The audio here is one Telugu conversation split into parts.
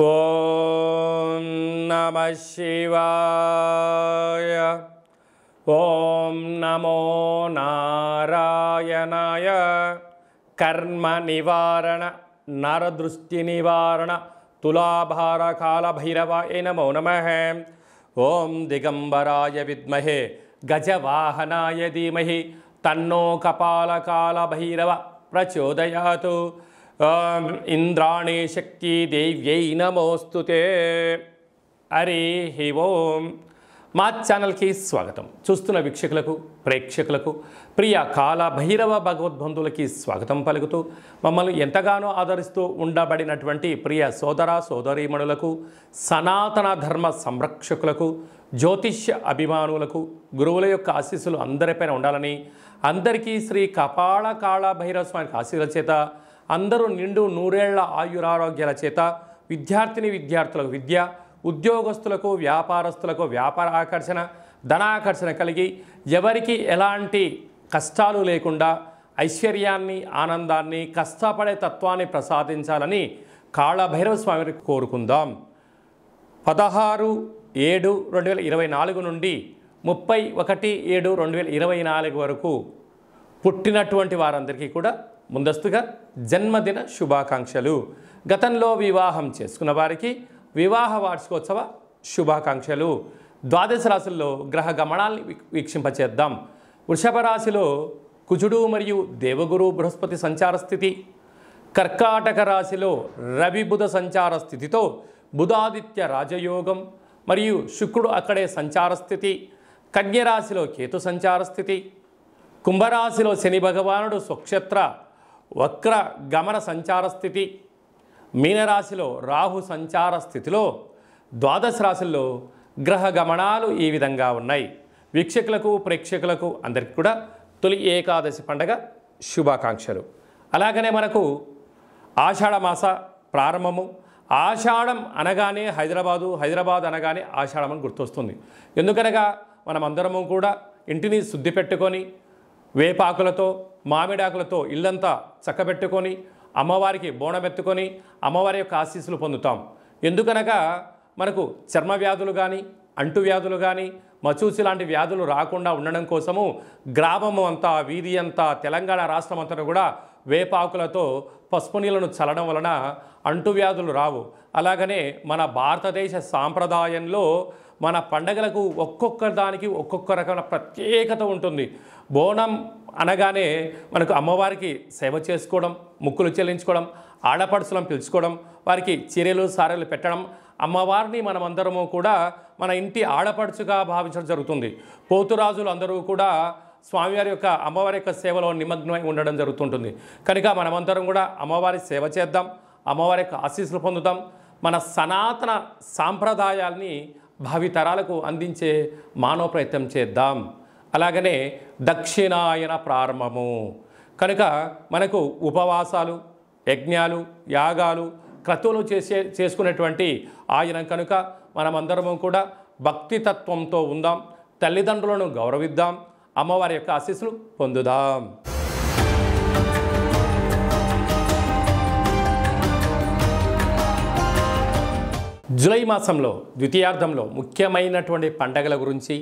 ఓం నమః శివాయ. ఓం నమో నారాయణాయ. కర్మ నివారణ నరదృష్టి నివారణ తులాభార కాల భైరవాయ నమో నమః. ఓం దిగంబరాయ విద్మహే గజవాహనాయ ధీమహి తన్నో కపాలకాల భైరవ ప్రచోదయాతు. ఇంద్రాణి శక్తి దేవ్యై నమోస్తుతే. హరి ఓం. మా ఛానల్కి స్వాగతం. చూస్తున్న వీక్షకులకు ప్రేక్షకులకు ప్రియ కాల భైరవ భగవద్బంధువులకి స్వాగతం పలుకుతూ మమ్మల్ని ఎంతగానో ఆదరిస్తూ ఉండబడినటువంటి ప్రియ సోదర సోదరీమణులకు సనాతన ధర్మ సంరక్షకులకు జ్యోతిష్య అభిమానులకు గురువుల యొక్క ఆశీస్సులు అందరిపైన ఉండాలని, అందరికీ శ్రీ కపాల కాళ భైరవ స్వామి ఆశీస్సుల చేత అందరూ నిండు నూరేళ్ల ఆయురారోగ్యాల చేత విద్యార్థులకు విద్య, ఉద్యోగస్తులకు వ్యాపారస్తులకు వ్యాపార ఆకర్షణ, ధనాకర్షణ కలిగి ఎవరికి ఎలాంటి కష్టాలు లేకుండా ఐశ్వర్యాన్ని, ఆనందాన్ని, కష్టపడే తత్వాన్ని ప్రసాదించాలని కాళభైరవ స్వామిని కోరుకుందాం. 16/7/2024 నుండి 31/7/2024 వరకు పుట్టినటువంటి వారందరికీ కూడా ముందస్తుగా జన్మదిన శుభాకాంక్షలు. గతంలో వివాహం చేసుకున్న వారికి వివాహ వార్షికోత్సవ శుభాకాంక్షలు. ద్వాదశ రాశుల్లో గ్రహ గమనాల్ని వీక్షింపచేద్దాం. వృషభ రాశిలో కుజుడు మరియు దేవగురు బృహస్పతి సంచార స్థితి. కర్కాటక రాశిలో రవి బుధ సంచార స్థితితో బుధాదిత్య రాజయోగం మరియు శుక్రుడు అక్కడే సంచార స్థితి. కన్యరాశిలో కేతు సంచార స్థితి. కుంభరాశిలో శని భగవానుడు స్వక్షేత్ర వక్ర గమన సంచార స్థితి. మీనరాశిలో రాహు సంచార స్థితిలో ద్వాదశ రాశుల్లో గ్రహ గమనాలు ఈ విధంగా ఉన్నాయి. వీక్షకులకు ప్రేక్షకులకు అందరికీ కూడా తొలి ఏకాదశి పండగ శుభాకాంక్షలు. అలాగనే మనకు ఆషాఢ మాస ప్రారంభము. ఆషాఢం అనగానే హైదరాబాద్ అనగానే ఆషాఢం అని గుర్తొస్తుంది. ఎందుకనగా మనమందరము కూడా ఇంటిని శుద్ధి పెట్టుకొని వేపాకులతో మామిడాకులతో ఇల్లంతా చక్కబెట్టుకొని అమ్మవారికి బోనమెత్తుకొని అమ్మవారి యొక్క ఆశీస్సులు పొందుతాం. ఎందుకనగా మనకు చర్మ వ్యాధులు కానీ, అంటువ్యాధులు కానీ, మచూసి లాంటి వ్యాధులు రాకుండా ఉండడం కోసము గ్రామము అంతా, వీధి అంతా, తెలంగాణ రాష్ట్రం అంతా కూడా వేపాకులతో పసుపు నీళ్ళను చల్లడం వలన అంటువ్యాధులు రావు. అలాగనే మన భారతదేశ సాంప్రదాయంలో మన పండగలకు ఒక్కొక్క దానికి ఒక్కొక్క రకమైన ప్రత్యేకత ఉంటుంది. బోనం అనగానే మనకు అమ్మవారికి సేవ చేసుకోవడం, ముక్కులు చెల్లించుకోవడం, ఆడపడుచులను పిలుచుకోవడం, వారికి చీరలు సారెలు పెట్టడం, అమ్మవారిని మనమందరము కూడా మన ఇంటి ఆడపడుచుగా భావించడం జరుగుతుంది. పోతురాజులు అందరూ కూడా స్వామివారి యొక్క అమ్మవారి యొక్క సేవలో నిమగ్నమై ఉండడం జరుగుతుంటుంది. కనుక మనమందరం కూడా అమ్మవారి సేవ చేద్దాం, అమ్మవారి యొక్క ఆశీస్సులు పొందుతాం. మన సనాతన సాంప్రదాయాల్ని భావితరాలకు అందించే మానవ ప్రయత్నం చేద్దాం. అలాగనే దక్షిణాయన ప్రారంభము కనుక మనకు ఉపవాసాలు, యజ్ఞాలు, యాగాలు, క్రతువులు చేసుకునేటువంటి ఆయన కనుక మనమందరము కూడా భక్తితత్వంతో ఉందాం, తల్లిదండ్రులను గౌరవిద్దాం, అమ్మవారి యొక్క ఆశీస్సులు పొందుదాం. జూలై మాసంలో ద్వితీయార్థంలో ముఖ్యమైనటువంటి పండగల గురించి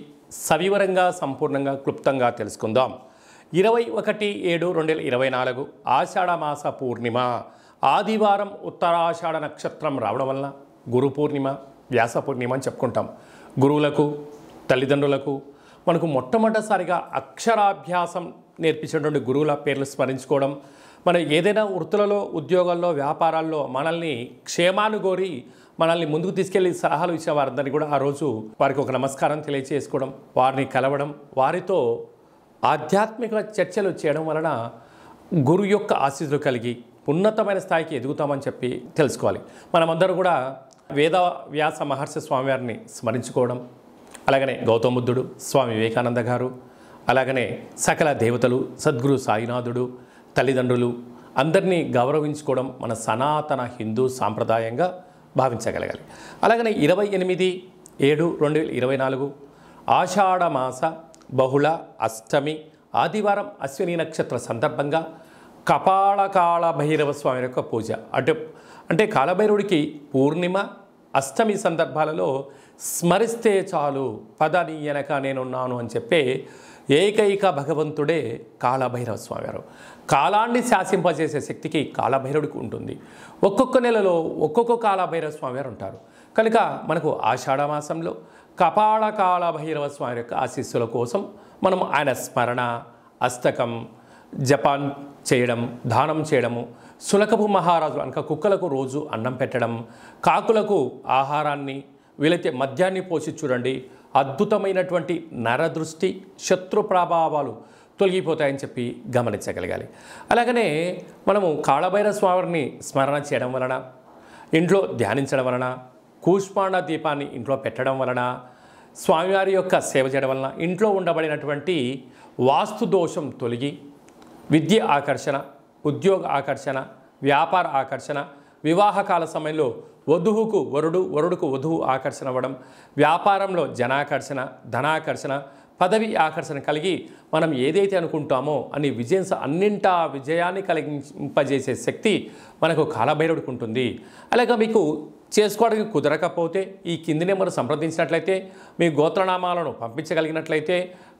సవివరంగా సంపూర్ణంగా క్లుప్తంగా తెలుసుకుందాం. 21/7/2024 ఆషాఢ మాస పూర్ణిమ ఆదివారం ఉత్తరాషాఢ నక్షత్రం రావడం వలన గురు పూర్ణిమ, వ్యాస పూర్ణిమ అని చెప్పుకుంటాం. గురువులకు, తల్లిదండ్రులకు మనకు మొట్టమొదటిసారిగా అక్షరాభ్యాసం నేర్పించినటువంటి గురువుల పేర్లు స్మరించుకోవడం, మన ఏదైనా వృత్తులలో, ఉద్యోగాల్లో, వ్యాపారాల్లో మనల్ని క్షేమాన్ని కోరి మనల్ని ముందుకు తీసుకెళ్లి సలహాలు ఇచ్చే వారందరినీ కూడా ఆ రోజు వారికి ఒక నమస్కారం తెలియజేసుకోవడం, వారిని కలవడం, వారితో ఆధ్యాత్మిక చర్చలు చేయడం వలన గురువు యొక్క ఆశీస్సులు కలిగి ఉన్నతమైన స్థాయికి ఎదుగుతామని చెప్పి తెలుసుకోవాలి. మనమందరూ కూడా వేద వ్యాస మహర్షి స్వామివారిని స్మరించుకోవడం, అలాగనే గౌతమ బుద్ధుడు, స్వామి వివేకానంద గారు, అలాగనే సకల దేవతలు, సద్గురు సాయినాథుడు, తల్లిదండ్రులు అందరినీ గౌరవించుకోవడం మన సనాతన హిందూ సాంప్రదాయంగా భావించగలగాలి. అలాగనే 28/7/2024 ఆషాఢ మాస బహుళ అష్టమి ఆదివారం అశ్విని నక్షత్ర సందర్భంగా కపాల కాళ భైరవ స్వామి యొక్క పూజ. అంటే కాలభైరవుడికి పూర్ణిమ అష్టమి సందర్భాలలో స్మరిస్తే చాలు పద నీ వెనక నేనున్నాను అని చెప్పే ఏకైక భగవంతుడే కాలభైరవ స్వామివారు. కాలాన్ని శాసింపజేసే శక్తికి కాలభైరవుడికి ఉంటుంది. ఒక్కొక్క నెలలో ఒక్కొక్క కాలభైరవ స్వామివారు ఉంటారు. కనుక మనకు ఆషాఢ మాసంలో కపాల కాలభైరవ స్వామి యొక్క ఆశీస్సుల కోసం మనం ఆయన స్మరణ, అష్టకం, జపాన్ చేయడం, దానం చేయడము, సునకపు మహారాజు అనక కుక్కలకు రోజు అన్నం పెట్టడం, కాకులకు ఆహారాన్ని వీలైతే మద్యాన్ని పోసి చూడండి, అద్భుతమైనటువంటి నరదృష్టి, శత్రు ప్రభావాలు తొలగిపోతాయని చెప్పి గమనించగలగాలి. అలాగనే మనము కాళభైరవ స్వామిని స్మరణ చేయడం వలన, ఇంట్లో ధ్యానించడం వలన, కూష్మాండ దీపాన్ని ఇంట్లో పెట్టడం వలన, స్వామివారి యొక్క సేవ చేయడం వలన ఇంట్లో ఉండబడినటువంటి వాస్తు దోషం తొలగి విద్య ఆకర్షణ, ఉద్యోగ ఆకర్షణ, వ్యాపార ఆకర్షణ, వివాహకాల సమయంలో వధువుకు వరుడు, వరుడుకు వధువు ఆకర్షణ అవ్వడం, వ్యాపారంలో జనాకర్షణ, ధనాకర్షణ, పదవి ఆకర్షణ కలిగి మనం ఏదైతే అనుకుంటామో అని అన్నింటా విజయాన్ని కలిగింపజేసే శక్తి మనకు కాలభైరవుడికి ఉంటుంది. అలాగే మీకు చేసుకోవడానికి కుదరకపోతే ఈ కింది నెంబర్ సంప్రదించినట్లయితే, మీ గోత్రనామాలను పంపించగలిగినట్లయితే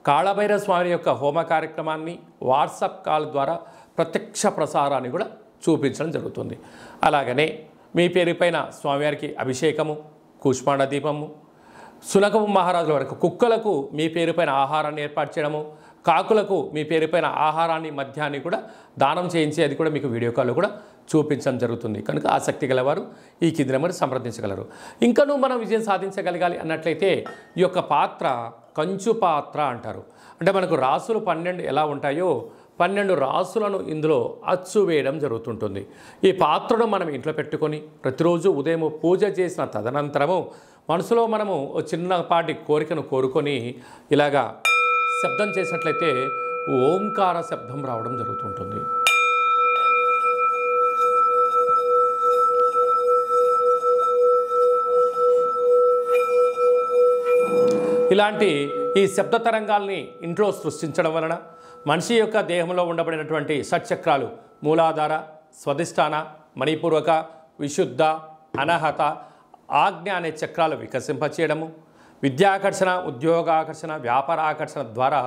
కాళభైరవ స్వామి యొక్క హోమ కార్యక్రమాన్ని వాట్సాప్ కాల్ ద్వారా ప్రత్యక్ష ప్రసారాన్ని కూడా చూపించడం జరుగుతుంది. అలాగనే మీ పేరుపైన స్వామివారికి అభిషేకము, కూష్మాండ దీపము, సునకపు మహారాజుల వరకు కుక్కలకు మీ పేరుపైన ఆహారాన్ని ఏర్పాటు చేయడము, కాకులకు మీ పేరుపైన ఆహారాన్ని, మద్యాన్ని కూడా దానం చేయించి అది కూడా మీకు వీడియో కాల్లో కూడా చూపించడం జరుగుతుంది. కనుక ఆసక్తి గలవారు ఈ కింది నెంబర్ సంప్రదించగలరు. ఇంకనూ మనం విజయం సాధించగలగాలి అన్నట్లయితే ఈ యొక్క పాత్ర కంచు పాత్ర అంటారు. అంటే మనకు రాసులు 12 ఎలా ఉంటాయో 12 రాసులను ఇందులో అచ్చు వేయడం జరుగుతుంటుంది. ఈ పాత్రను మనం ఇంట్లో పెట్టుకొని ప్రతిరోజు ఉదయం పూజ చేసిన తదనంతరము మనసులో మనము చిన్నపాటి కోరికను కోరుకొని ఇలాగా శబ్దం చేసినట్లయితే ఓంకార శబ్దం రావడం జరుగుతుంటుంది. ఇలాంటి ఈ శబ్ద తరంగాల్ని ఇంట్లో సృష్టించడం వలన మనిషి యొక్క దేహంలో ఉండబడినటువంటి షట్చక్రాలు మూలాధార, స్వధిష్టాన, మణిపూర్వక, విశుద్ధ, అనహత, ఆజ్ఞ అనే చక్రాలు వికసింపచేయడము, విద్యాకర్షణ, ఉద్యోగాకర్షణ, వ్యాపార ఆకర్షణ ద్వారా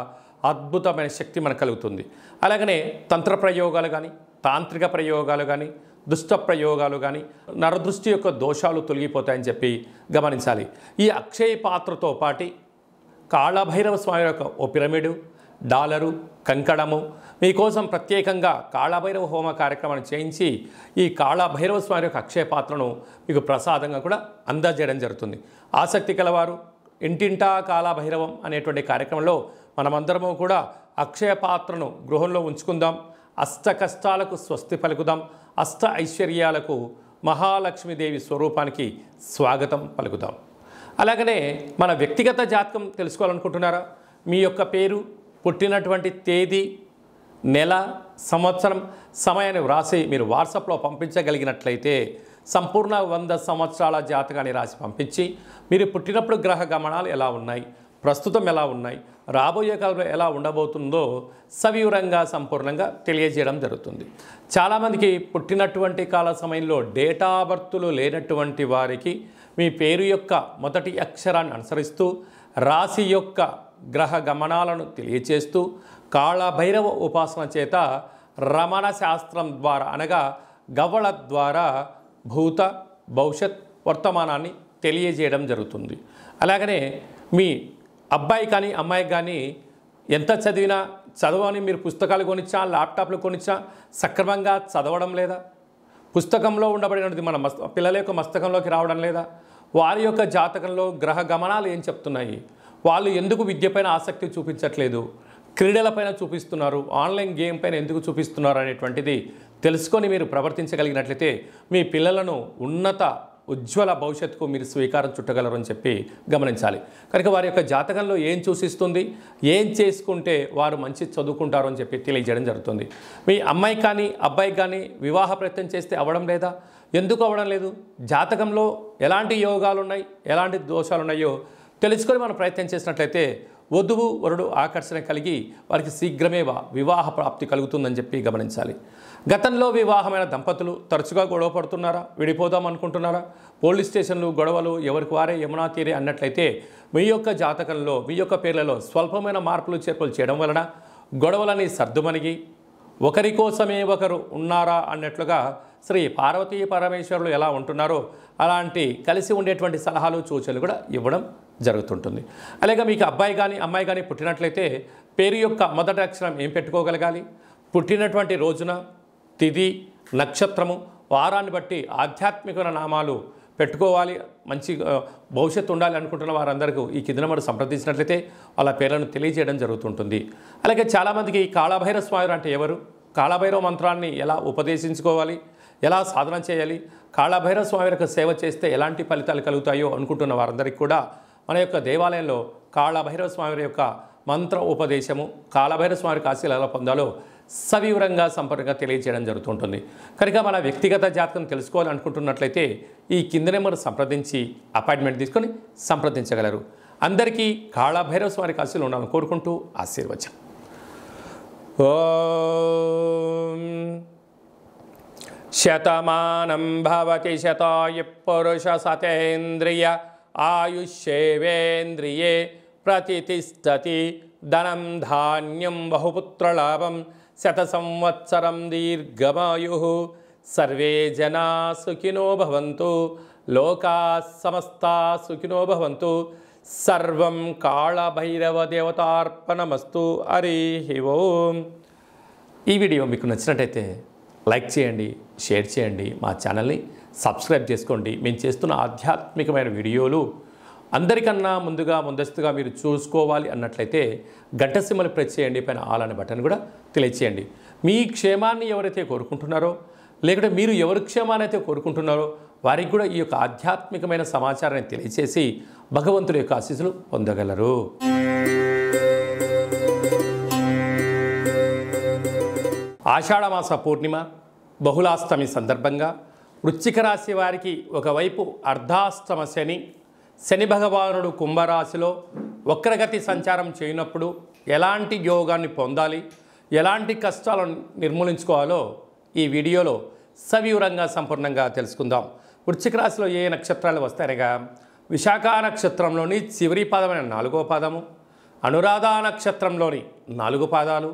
అద్భుతమైన శక్తి మనకు కలుగుతుంది. అలాగనే తంత్ర ప్రయోగాలు కానీ, తాంత్రిక ప్రయోగాలు కానీ, దుష్ట ప్రయోగాలు కానీ, నరదృష్టి యొక్క దోషాలు తొలగిపోతాయని చెప్పి గమనించాలి. ఈ అక్షయ పాత్రతో పాటి కాళభైరవ స్వామి యొక్క ఓ పిరమిడు, డాలరు, కంకణము మీకోసం ప్రత్యేకంగా కాళభైరవ హోమ కార్యక్రమాన్ని చేయించి ఈ కాళభైరవ స్వామి యొక్క అక్షయ పాత్రను మీకు ప్రసాదంగా కూడా అందజేయడం జరుగుతుంది. ఆసక్తి కలవారు ఇంటింటా కాళభైరవం అనేటువంటి కార్యక్రమంలో మనమందరము కూడా అక్షయ పాత్రను గృహంలో ఉంచుకుందాం. అష్ట కష్టాలకు స్వస్తి పలుకుదాం. అష్ట ఐశ్వర్యాలకు మహాలక్ష్మీదేవి స్వరూపానికి స్వాగతం పలుకుదాం. అలాగనే మన వ్యక్తిగత జాతకం తెలుసుకోవాలనుకుంటున్నారా? మీ యొక్క పేరు, పుట్టినటువంటి తేదీ, నెల, సంవత్సరం, సమయాన్ని వ్రాసి మీరు వాట్సాప్లో పంపించగలిగినట్లయితే సంపూర్ణ 100 సంవత్సరాల జాతకాన్ని రాసి పంపించి మీరు పుట్టినప్పుడు గ్రహ గమనాలు ఎలా ఉన్నాయి, ప్రస్తుతం ఎలా ఉన్నాయి, రాబోయే కాలంలో ఎలా ఉండబోతుందో సవివరంగా సంపూర్ణంగా తెలియజేయడం జరుగుతుంది. చాలామందికి పుట్టినటువంటి కాల సమయంలో డేటా బర్తులు లేనటువంటి వారికి మీ పేరు యొక్క మొదటి అక్షరాన్ని అనుసరిస్తూ రాశి యొక్క గ్రహ గమనాలను తెలియచేస్తూ కాళభైరవ ఉపాసన చేత రమణ శాస్త్రం ద్వారా అనగా గవ్వళ ద్వారా భూత, భవిష్యత్, వర్తమానాన్ని తెలియజేయడం జరుగుతుంది. అలాగనే మీ అబ్బాయి కానీ అమ్మాయికి కానీ ఎంత చదివినా చదవని మీరు పుస్తకాలు కొనిచ్చా, ల్యాప్టాప్లు కొనిచ్చా సక్రమంగా చదవడం లేదా? పుస్తకంలో ఉండబడినది మన పిల్లల యొక్క మస్తకంలోకి రావడం లేదా? వారి యొక్క జాతకంలో గ్రహ గమనాలు ఏం చెప్తున్నాయి? వాళ్ళు ఎందుకు విద్యపైన ఆసక్తి చూపించట్లేదు, క్రీడలపైన చూపిస్తున్నారు, ఆన్లైన్ గేమ్ పైన ఎందుకు చూపిస్తున్నారు అనేటువంటిది తెలుసుకొని మీరు ప్రవర్తించగలిగినట్లయితే మీ పిల్లలను ఉన్నత ఉజ్వల భవిష్యత్తుకు మీరు స్వీకారం చుట్టగలరు అని చెప్పి గమనించాలి. కనుక వారి యొక్క జాతకంలో ఏం సూచిస్తుంది, ఏం చేసుకుంటే వారు మంచి చదువుకుంటారు అని చెప్పి తెలియజేయడం జరుగుతుంది. మీ అమ్మాయి కానీ అబ్బాయి కానీ వివాహ ప్రయత్నం చేస్తే అవ్వడం లేదా? ఎందుకు అవ్వడం లేదు? జాతకంలో ఎలాంటి యోగాలు ఉన్నాయి, ఎలాంటి దోషాలు ఉన్నాయో తెలుసుకొని మనం ప్రయత్నం చేసినట్లయితే వధువు వరుడు ఆకర్షణ కలిగి వారికి శీఘ్రమే వివాహ ప్రాప్తి కలుగుతుందని చెప్పి గమనించాలి. గతంలో వివాహమైన దంపతులు తరచుగా గొడవ పడుతున్నారా, విడిపోదాం అనుకుంటున్నారా, పోలీస్ స్టేషన్లు గొడవలు ఎవరికి వారే యమునా తీరే అన్నట్లయితే మీ యొక్క జాతకంలో మీ యొక్క పేర్లలో స్వల్పమైన మార్పులు చేర్పులు చేయడం వలన గొడవలని సర్దుమణిగి ఒకరి కోసమే ఒకరు ఉన్నారా అన్నట్లుగా శ్రీ పార్వతీ పరమేశ్వరులు ఎలా ఉంటున్నారో అలాంటి కలిసి ఉండేటువంటి సలహాలు సూచనలు కూడా ఇవ్వడం జరుగుతుంటుంది. అలాగే మీకు అబ్బాయి కానీ అమ్మాయి కానీ పుట్టినట్లయితే పేరు యొక్క మొదటి అక్షరం ఏం పెట్టుకోగలగాలి, పుట్టినటువంటి రోజున తిథి నక్షత్రము వారాన్ని బట్టి ఆధ్యాత్మికమైన నామాలు పెట్టుకోవాలి. మంచి భవిష్యత్తు ఉండాలి అనుకుంటున్న వారందరికీ ఈ కింద నెంబర్ సంప్రదించినట్లయితే వాళ్ళ పేర్లను తెలియజేయడం జరుగుతుంటుంది. అలాగే చాలామందికి కాళభైరవ స్వామి అంటే ఎవరు, కాళభైరవ మంత్రాన్ని ఎలా ఉపదేశించుకోవాలి, ఎలా సాధన చేయాలి, కాళభైరవ స్వామి యొక్క సేవ చేస్తే ఎలాంటి ఫలితాలు కలుగుతాయో అనుకుంటున్న వారందరికీ కూడా మన యొక్క దేవాలయంలో కాళభైరవ స్వామి యొక్క మంత్ర ఉపదేశము, కాళభైరవ స్వామి ఆశీస్సులు ఎలా పొందాలో సవివరంగా సంపూర్ణంగా తెలియజేయడం జరుగుతుంటుంది. కనుక మన వ్యక్తిగత జాతకం తెలుసుకోవాలనుకుంటున్నట్లయితే ఈ కింద నెంబర్ సంప్రదించి అపాయింట్మెంట్ తీసుకొని సంప్రదించగలరు. అందరికీ కాళభైరవ స్వామి ఆశీస్సులు ఉండాలని కోరుకుంటూ ఆశీర్వచనం. ఓం శతమానం భవతి శతాయు పురుష సతేంద్రియ ఆయుష్యేవేంద్రియే ప్రతిష్టతి ధనం ధాన్యం బహుపుత్రలాభం శత సంవత్సరం దీర్ఘమాయు సర్వే జనా సుఖినో భవంతు లోకా సమస్తా సుఖినో భవంతు సర్వం కాళభైరవ దేవతార్పణమస్తు. హరి ఓం. ఈ వీడియో మీకు నచ్చినట్టయితే లైక్ చేయండి, షేర్ చేయండి, మా ఛానల్ని సబ్స్క్రైబ్ చేసుకోండి. మేము చేస్తున్న ఆధ్యాత్మికమైన వీడియోలు అందరికన్నా ముందస్తుగా మీరు చూసుకోవాలి అన్నట్లయితే గంట సింబల్ ప్రెస్ చేయండి, పైన ఆల్ అనే బటన్ కూడా తెలియచేయండి. మీ క్షేమాన్ని ఎవరైతే కోరుకుంటున్నారో లేకుంటే మీరు ఎవరి క్షేమాన్ని అయితే కోరుకుంటున్నారో వారికి కూడా ఈ యొక్క ఆధ్యాత్మికమైన సమాచారాన్ని తెలియచేసి భగవంతుడి యొక్క ఆశీస్సులు పొందగలరు. ఆషాఢమాస పూర్ణిమ బహుళాష్టమి సందర్భంగా వృశ్చిక రాశి వారికి ఒకవైపు అర్ధాష్టమ శని భగవానుడు కుంభరాశిలో వక్రగతి సంచారం చేయనప్పుడు ఎలాంటి యోగాన్ని పొందాలి, ఎలాంటి కష్టాలను నిర్మూలించుకోవాలో ఈ వీడియోలో సవివరంగా సంపూర్ణంగా తెలుసుకుందాం. వృశ్చిక రాశిలో ఏ నక్షత్రాలు వస్తాయనగా విశాఖ నక్షత్రంలోని చివరి పాదమైన 4వ పాదము, అనురాధ నక్షత్రంలోని 4 పాదాలు,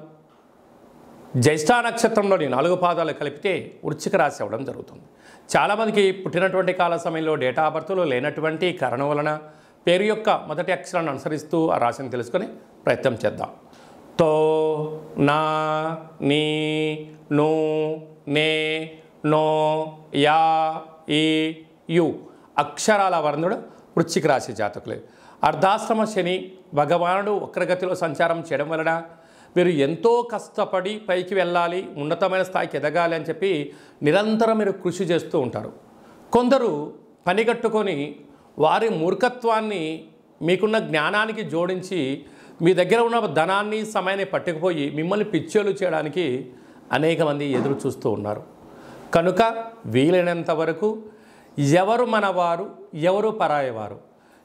జ్యేష్ఠ నక్షత్రంలోని 4 పాదాలు కలిపితే వృశ్చిక రాశి అవ్వడం జరుగుతుంది. చాలామందికి పుట్టినటువంటి కాల సమయంలో డేటా ఆఫ్ బర్త్లో లేనటువంటి కారణం వలన పేరు యొక్క మొదటి అక్షరాన్ని అనుసరిస్తూ ఆ రాశిని తెలుసుకొని ప్రయత్నం చేద్దాం. తో, నా, నీ, ను, నే, నో, యా, ఈ, యు అక్షరాల వర్ణుడు వృశ్చిక రాశి జాతకులే. అర్ధాశ్రమ శని భగవానుడు వక్రగతిలో సంచారం చేయడం వలన మీరు ఎంతో కష్టపడి పైకి వెళ్ళాలి, ఉన్నతమైన స్థాయికి ఎదగాలి అని చెప్పి నిరంతరం మీరు కృషి చేస్తూ ఉంటారు. కొందరు పనిగట్టుకొని వారి మూర్ఖత్వాన్ని మీకున్న జ్ఞానానికి జోడించి మీ దగ్గర ఉన్న ధనాన్ని సమయాన్ని పట్టుకుపోయి మిమ్మల్ని పిచ్చోలు చేయడానికి అనేక మంది ఎదురు చూస్తూ ఉన్నారు. కనుక వీలైనంత వరకు ఎవరు మనవారు ఎవరు పరాయవారు,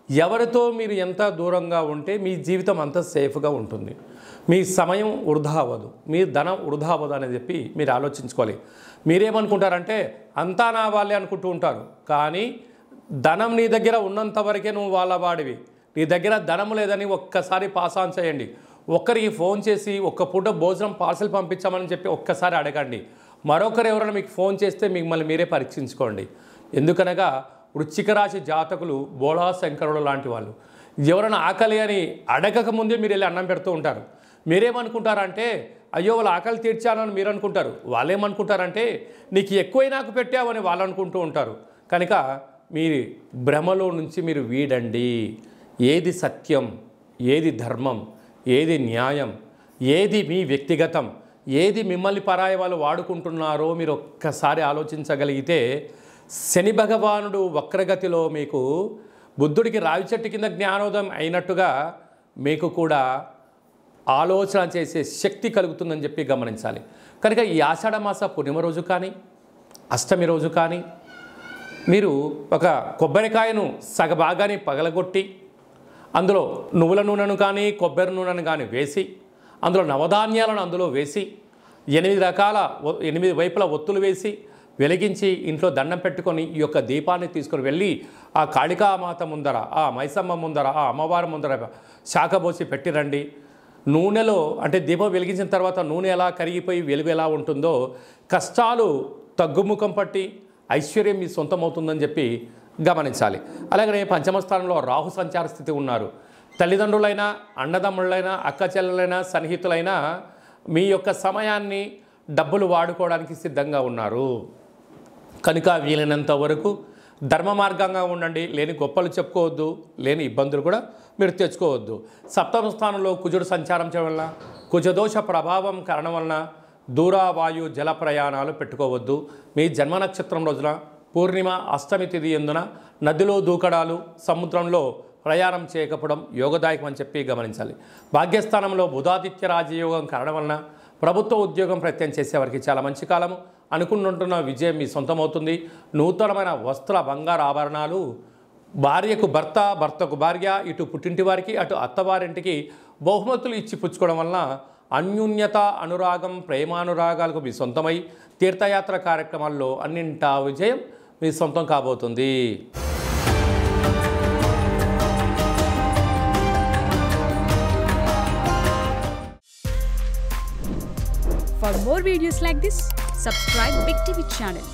ఎవరితో మీరు ఎంత దూరంగా ఉంటే మీ జీవితం అంత సేఫ్గా ఉంటుంది, మీ సమయం వృధా అవ్వదు, మీ ధనం వృధా అవ్వదు అని చెప్పి మీరు ఆలోచించుకోవాలి. మీరేమనుకుంటారంటే అంతా నా వాళ్ళే అనుకుంటూ ఉంటారు, కానీ ధనం నీ దగ్గర ఉన్నంత వరకే నువ్వు వాళ్ళ వాడివి. నీ దగ్గర ధనం లేదని ఒక్కసారి పాస్ ఆన్ చేయండి. ఒక్కరికి ఫోన్ చేసి ఒక్క పూట భోజనం పార్సల్ పంపించామని చెప్పి ఒక్కసారి అడగండి. మరొకరు ఎవరైనా మీకు ఫోన్ చేస్తే మిమ్మల్ని మీరే పరీక్షించుకోండి. ఎందుకనగా వృశ్చిక రాశి జాతకులు బోళా శంకరుడు లాంటి వాళ్ళు. ఎవరైనా ఆకలి అని అడగక ముందే మీరు వెళ్ళి అన్నం పెడుతూ ఉంటారు. మీరేమనుకుంటారంటే అయ్యో వాళ్ళు ఆకలి తీర్చానని మీరు అనుకుంటారు. వాళ్ళేమనుకుంటారంటే నీకు ఎక్కువై నాకు పెట్టావని వాళ్ళు అనుకుంటూ ఉంటారు. కనుక మీ భ్రమలో నుంచి మీరు వీడండి. ఏది సత్యం, ఏది ధర్మం, ఏది న్యాయం, ఏది మీ వ్యక్తిగతం, ఏది మిమ్మల్ని పరాయి వాళ్ళు వాడుకుంటున్నారో మీరు ఒక్కసారి ఆలోచించగలిగితే శని భగవానుడు వక్రగతిలో మీకు బుద్ధుడికి రావి చెట్టు కింద జ్ఞానోదయం అయినట్టుగా మీకు కూడా ఆలోచన చేసే శక్తి కలుగుతుందని చెప్పి గమనించాలి. కనుక ఈ ఆషాఢమాస పూర్ణిమ రోజు కానీ అష్టమి రోజు కానీ మీరు ఒక కొబ్బరికాయను సగభాగాన్ని పగలగొట్టి అందులో నువ్వుల నూనెను కానీ కొబ్బరి నూనెను కానీ వేసి అందులో నవధాన్యాలను అందులో వేసి 8 వైపుల ఒత్తులు వేసి వెలిగించి ఇంట్లో దండం పెట్టుకొని ఈ యొక్క దీపాన్ని తీసుకొని వెళ్ళి ఆ కాళికామాత ముందర, ఆ మైసమ్మ ముందర, ఆ అమ్మవారి ముందర శాఖబోసి పెట్టిరండి. నూనెలో అంటే దీపం వెలిగించిన తర్వాత నూనె ఎలా కరిగిపోయి వెలుగు ఎలా ఉంటుందో కష్టాలు తగ్గుముఖం పట్టి ఐశ్వర్యం మీ సొంతమవుతుందని చెప్పి గమనించాలి. అలాగనే పంచమ స్థానంలో రాహు సంచార స్థితి ఉన్నారు. తల్లిదండ్రులైనా, అన్నదమ్ముళ్ళైనా, అక్క చెల్లెలైనా, సన్నిహితులైనా మీ యొక్క సమయాన్ని డబ్బులు వాడుకోవడానికి సిద్ధంగా ఉన్నారు. కనుక వీలైనంత వరకు ధర్మ మార్గంగా ఉండండి. లేని గొప్పలు చెప్పుకోవద్దు, లేని ఇబ్బందులు కూడా మీరు తెచ్చుకోవద్దు. సప్తమ స్థానంలో కుజుడు సంచారం చేయడం వలన, కుజదోష ప్రభావం కారణం వలన దూరావాయు జల ప్రయాణాలు పెట్టుకోవద్దు. మీ జన్మ నక్షత్రం రోజున పూర్ణిమ అష్టమి తిథి ఎందున నదిలో దూకడాలు, సముద్రంలో ప్రయాణం చేయకపోవడం యోగదాయకం అని చెప్పి గమనించాలి. భాగ్యస్థానంలో బుధాదిత్య రాజయోగం కారణం వలన ప్రభుత్వ ఉద్యోగం ప్రయత్నం చేసేవారికి చాలా మంచి కాలము. అనుకుంటున్న విజయం మీ సొంతమవుతుంది. నూతనమైన వస్త్ర బంగారు ఆభరణాలు, భార్యకు భర్త, భర్తకు భార్య, ఇటు పుట్టింటి వారికి అటు అత్తవారింటికి బహుమతులు ఇచ్చి పుచ్చుకోవడం వలన అన్యోన్యత, అనురాగం, ప్రేమానురాగాలకు మీ సొంతమై తీర్థయాత్ర కార్యక్రమాల్లో అన్నింటా విజయం మీ సొంతం కాబోతుంది. For more videos like this, subscribe Big TV channel.